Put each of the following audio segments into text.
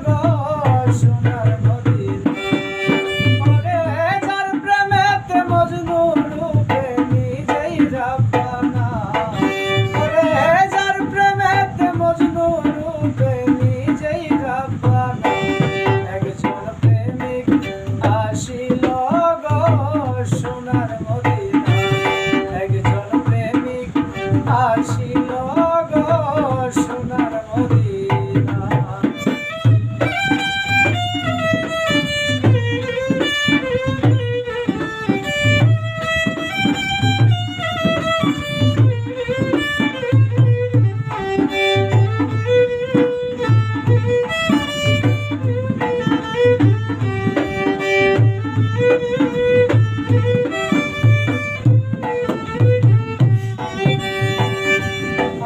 গো সোনার মদিনা ওরে যার প্রেমেতে মজনু রূপে নিজেই রাব্বানা ওরে যার প্রেমেতে মজনু রূপে নিজেই রাব্বানা একজন প্রেমিক আসিল গো সোনার মদিনা একজন প্রেমিক আসিল গো সোনার মদিনা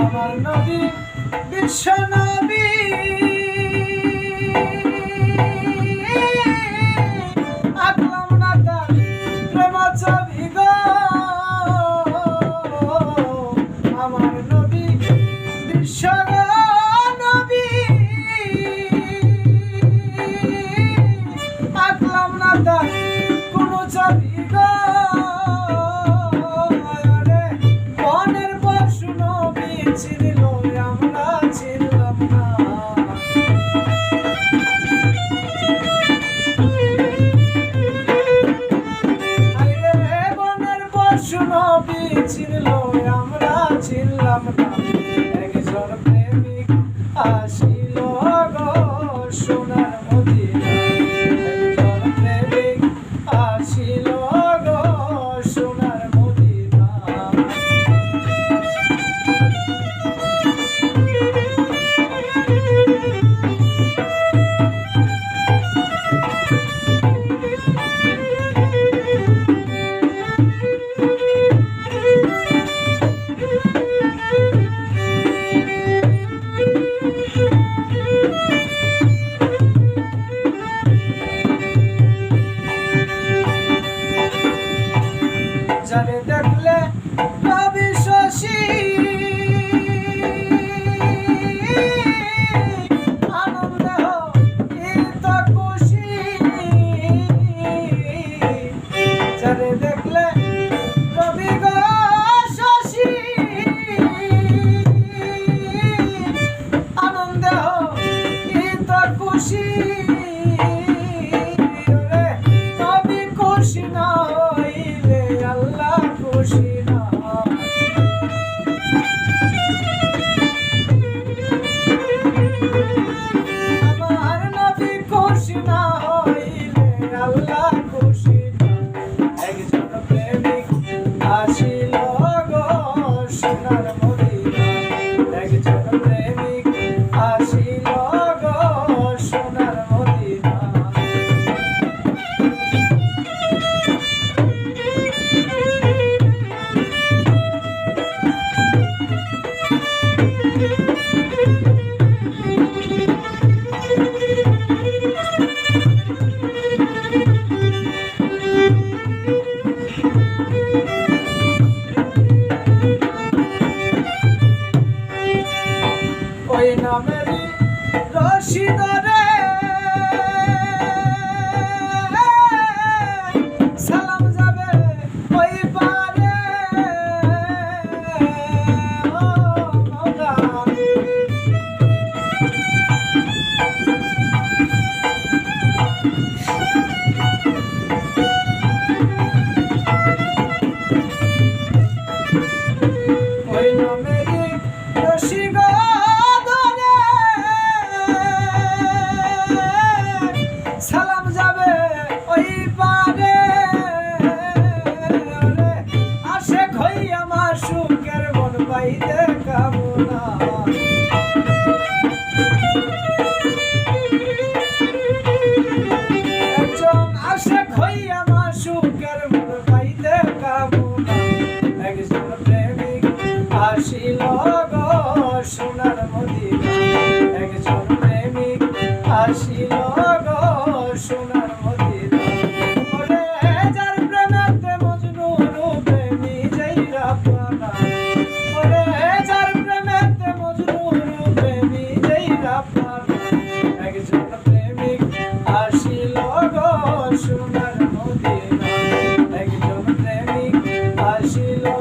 আমার নবী বিশ্ব নবী আঁকলাম না তার প্রেম ছবি গো আমার নবী বিশ্ব নবী আঁকলাম না তার কোন ছবি গো বনের পশু নবী ছিল আমরা ছিলাম না বনের পশু নবী ছিল আমরা ছিলাম না একজন প্রেমিক আসিল গো সোনার মদিনা একজন প্রেমিক আসিল গো সোনার মদিনা যারে দেখলে রবি শশী আনন্দ ইত খুশি যারে দেখলে রবি গো শশী আনন্দ ইত খুশি রবি খুশি না হইলে আল্লাহ খুশি না আমার নবী খুশি না হইলে আল্লাহ খুশি না একজন প্রেমিক আসিল গো সোনার মদিনা একজন প্রেমিক আসিল গো সোনার মদিনা ওই নামেরই রশি ধরে সালাম যাবে ওই পারে ও মওলা ওই নামেরই রশি ধরে ছিল